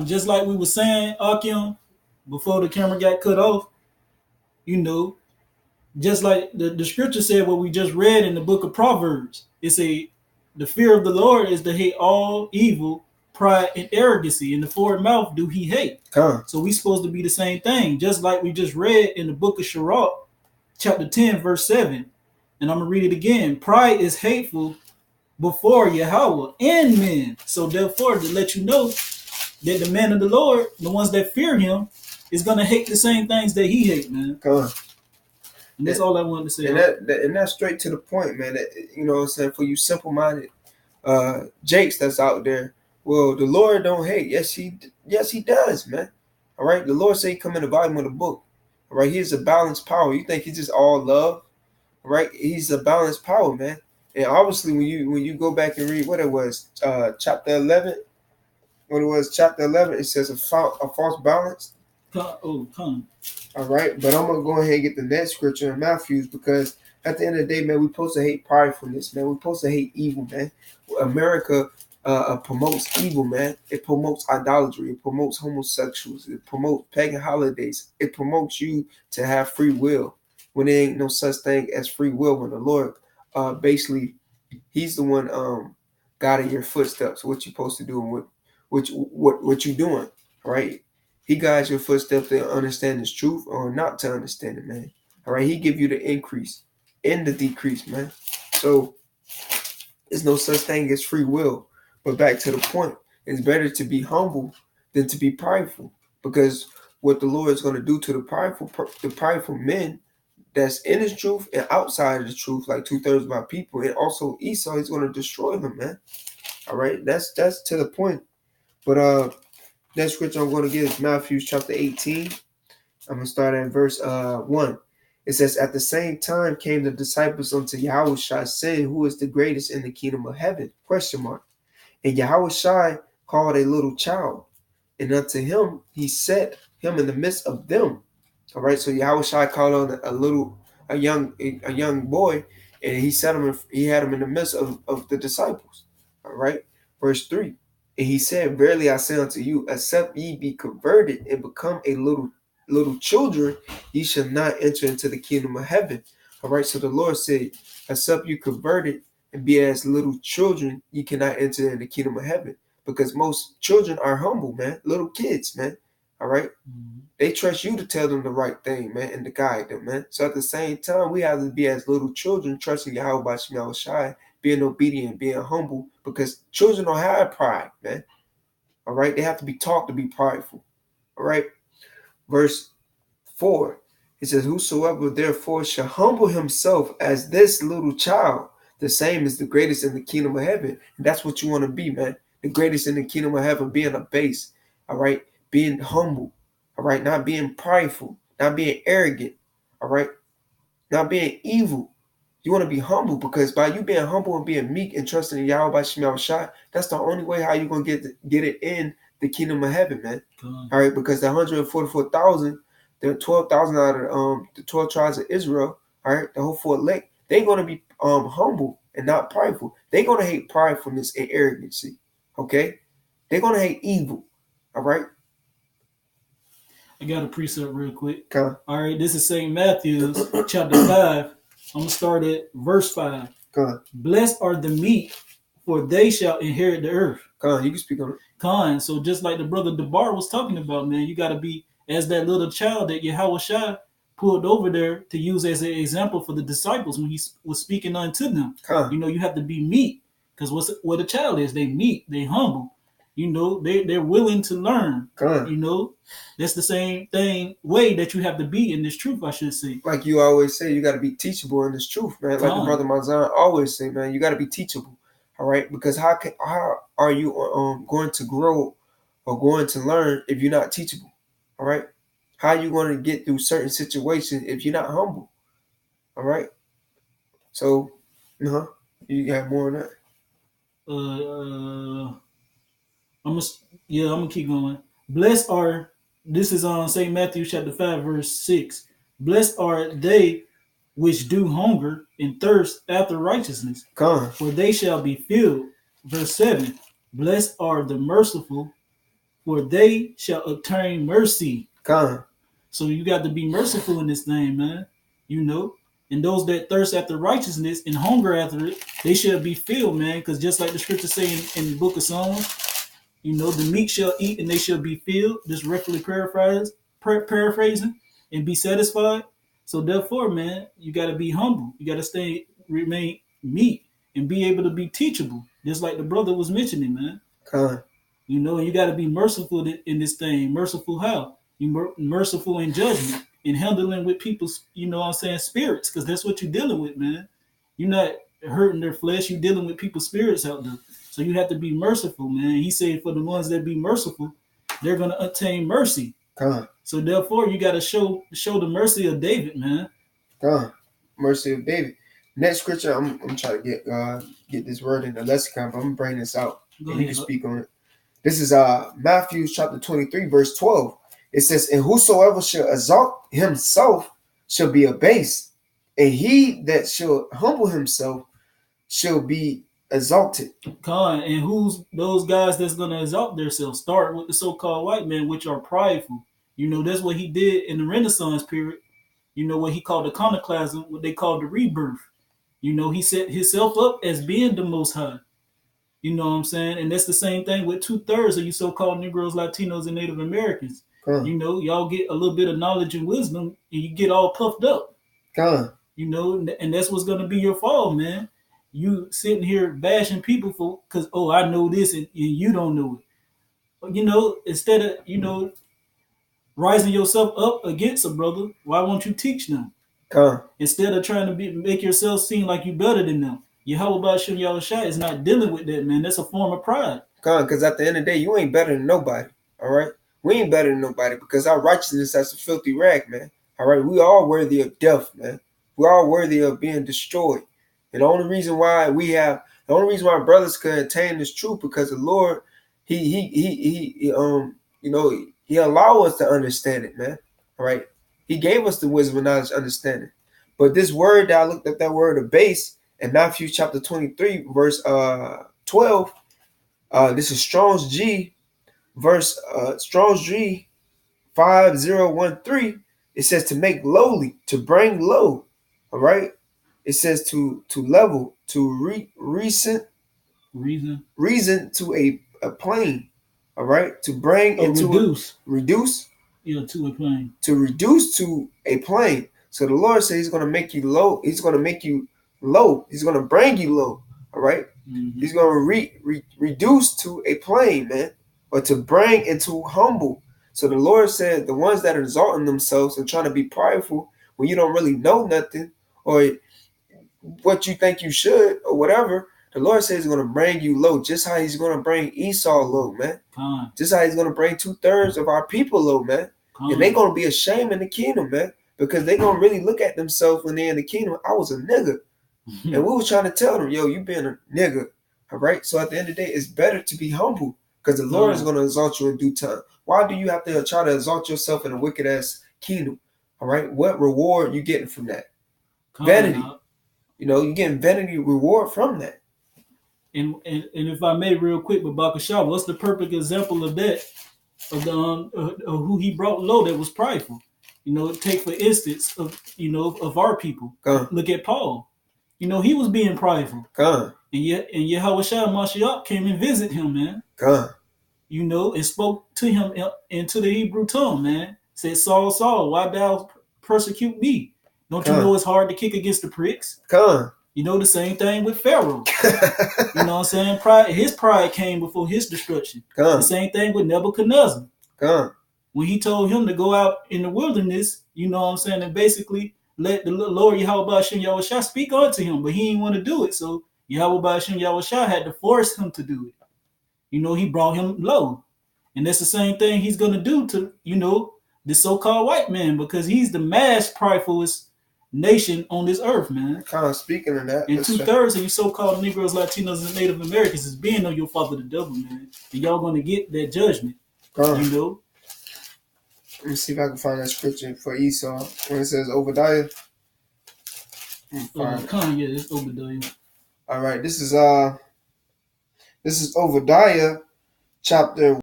Just like we were saying, Akim, before the camera got cut off, you know, just like the scripture said, what we just read in the book of Proverbs, it say, the fear of the Lord is to hate all evil, pride, and arrogancy. In the forward mouth do he hate. So we supposed to be the same thing, just like we just read in the book of Sirach, chapter 10, verse 7. And I'm going to read it again. Pride is hateful before Yahweh and men. So therefore, to let you know that the man of the Lord, the ones that fear him, is going to hate the same things that he hates, man. And that's all I wanted to say. And that's straight to the point, man. That, you know what I'm saying? For you simple-minded Jakes that's out there, well, the Lord don't hate. Yes, he does, man. All right? The Lord say he come in the volume of the book. All right? He is a balanced power. You think he's just all love? All right? He's a balanced power, man. And obviously, when you go back and read what it was, chapter 11, it says a false balance. All right, but I'm gonna go ahead and get the next scripture in Matthew, because at the end of the day, man, we're supposed to hate pridefulness, man. We're supposed to hate evil, man. America promotes evil, man. It promotes idolatry. It promotes homosexuals. It promotes pagan holidays. It promotes you to have free will when there ain't no such thing as free will. When the Lord, basically, He's the one guiding your footsteps, what you're supposed to do and what you're doing, right? He guides your footsteps to understand His truth or not to understand it, man. All right, He give you the increase and the decrease, man. So there's no such thing as free will. But back to the point, it's better to be humble than to be prideful, because what the Lord is going to do to the prideful men that's in His truth and outside of the truth, like 2/3 of our people, and also Esau, He's going to destroy them, man. All right, that's to the point. But next scripture I'm going to give is Matthew chapter 18. I'm going to start at verse 1. It says, at the same time came the disciples unto Yahushua, saying, who is the greatest in the kingdom of heaven? Question mark. And Yahushua called a little child, and unto him he set him in the midst of them. All right, so Yahushua called on a young boy, and he set him. He had him in the midst of the disciples. All right, verse 3. And he said, verily I say unto you, except ye be converted and become a little children, ye shall not enter into the kingdom of heaven. All right, so the Lord said, except you converted and be as little children, ye cannot enter in the kingdom of heaven. Because most children are humble, man. Little kids, man. All right. Mm-hmm. They trust you to tell them the right thing, man, and to guide them, man. So at the same time, we have to be as little children, trusting Yahweh by Shem Shai, being obedient, being humble, because children don't have pride, man. All right. They have to be taught to be prideful. All right. Verse 4. It says, whosoever therefore shall humble himself as this little child, the same is the greatest in the kingdom of heaven. And that's what you want to be, man. The greatest in the kingdom of heaven, being a base. All right. Being humble. All right. Not being prideful. Not being arrogant. All right. Not being evil. You want to be humble, because by you being humble and being meek and trusting in Yahweh by Shem Shai, that's the only way how you're going to get it in the kingdom of heaven, man. All right. Because the 144,000, the 12,000 out of the 12 tribes of Israel, all right, the whole four elect, they're going to be humble and not prideful. They're going to hate pridefulness and arrogancy. Okay. They're going to hate evil. All right. I got a precept real quick. Okay. All right, this is St. Matthew's chapter 5. I'm going to start at verse 5. Okay. Blessed are the meek, for they shall inherit the earth. You can speak on it. So just like the brother Debar was talking about, man, you got to be as that little child that Yahushua pulled over there to use as an example for the disciples when he was speaking unto them. You know, you have to be meek, because what a child is, they meek, they humble. You know, they're willing to learn. You know, that's the same way that you have to be in this truth, I should say. Like you always say, you got to be teachable in this truth, man. Like the brother Mazan always say, man, you got to be teachable. All right, because how are you going to grow or going to learn if you're not teachable? All right, how are you going to get through certain situations if you're not humble? All right, so you got more on that. I'm gonna keep going. Blessed are, this is on St. Matthew chapter 5 verse 6. Blessed are they which do hunger and thirst after righteousness, for they shall be filled. Verse 7. Blessed are the merciful, for they shall obtain mercy. Con. So you got to be merciful in this thing, man. You know, and those that thirst after righteousness and hunger after it, they shall be filled, man. Because just like the scripture say in the book of Psalms, you know, the meek shall eat and they shall be filled. Just roughly paraphrasing, and be satisfied. So therefore, man, you got to be humble. You got to remain meek, and be able to be teachable. Just like the brother was mentioning, man. Con. You know, and you got to be merciful in this thing. Merciful how? You merciful in judgment, in handling with people's, you know what I'm saying, spirits, because that's what you're dealing with, man. You're not hurting their flesh. You're dealing with people's spirits out there. So you have to be merciful, man. He said for the ones that be merciful, they're going to obtain mercy. Con. So therefore, you got to show the mercy of David, man. Con. Mercy of David. Next scripture, I'm trying to get this word in the lexicon, but I'm gonna bring this out. Go and you ahead. can speak on it. This is Matthew chapter 23, verse 12. It says, "And whosoever shall exalt himself shall be abased, and he that shall humble himself shall be exalted." Con, and who's those guys that's gonna exalt themselves? Start with the so-called white men, which are prideful. You know, that's what he did in the Renaissance period. You know, what he called iconoclasm, what they called the rebirth. You know, he set himself up as being the most high. You know what I'm saying? And that's the same thing with 2/3 of you so-called Negroes, Latinos, and Native Americans. Con. You know, y'all get a little bit of knowledge and wisdom, and you get all puffed up. Con. You know, and that's what's gonna be your fall, man. You sitting here bashing people for because I know this and you don't know it. But, you know, instead of rising yourself up against a brother, why won't you teach them? Con. Instead of trying to make yourself seem like you better than them. Yahweh Shem Yahushua is not dealing with that, man. That's a form of pride. Con, because at the end of the day, you ain't better than nobody. All right? We ain't better than nobody because our righteousness is a filthy rag, man. All right? We are worthy of death, man. We are worthy of being destroyed. And the only reason why brothers could attain this truth because the Lord, he allow us to understand it, man. All right? He gave us the wisdom and knowledge, understanding. But this word that I looked up, that word of base in Matthew chapter 23, verse 12. This is Strong's G, Strong's G 5013. It says to make lowly, to bring low. All right. It says to level, to reason to a plane. All right. To bring into reduce. Yeah, to a plane. To reduce to a plane. So the Lord says He's going to make you low. He's going to make you low. He's going to bring you low. All right. Mm-hmm. He's going to reduce to a plane, man, or to bring into humble. So the Lord said the ones that are exalting themselves and trying to be prideful when you don't really know nothing or what you think you should or whatever, the Lord says He's going to bring you low, just how He's going to bring Esau low, man. Just how He's going to bring 2/3 of our people low, man. And they're going to be ashamed in the kingdom, man, because they're going to really look at themselves when they're in the kingdom. I was a nigga. And we were trying to tell them, yo, you being a nigga. All right. So at the end of the day, it's better to be humble because the Lord is going to exalt you in due time. Why do you have to try to exalt yourself in a wicked ass kingdom? All right. What reward you getting from that? Vanity. You know, you're getting vanity reward from that. And if I may, real quick, but Bakasha, what's the perfect example of that? Of who he brought low that was prideful. You know, take for instance of our people. Look at Paul. You know, he was being prideful. And Yahweh Mashiach came and visit him, man. You know, and spoke to him into the Hebrew tongue, man. Said, Saul, Saul, why thou persecute me? Don't you know it's hard to kick against the pricks? You know, the same thing with Pharaoh. You know what I'm saying? His pride came before his destruction. The same thing with Nebuchadnezzar. When he told him to go out in the wilderness, you know what I'm saying, and basically let the Lord Yahweh Shem Yahushua speak unto him, but he didn't want to do it. So Yahweh Shem Yahushua had to force him to do it. You know, he brought him low. And that's the same thing he's going to do to, you know, the so-called white man, because he's the mass pridefulest nation on this earth, man. Speaking of that. And 2/3 of you so-called Negroes, Latinos, and Native Americans is being on your father the devil, man. And y'all going to get that judgment. You know? Let me see if I can find that scripture for Esau when it says Obadiah. Yeah, it's Obadiah. All right, this is Obadiah chapter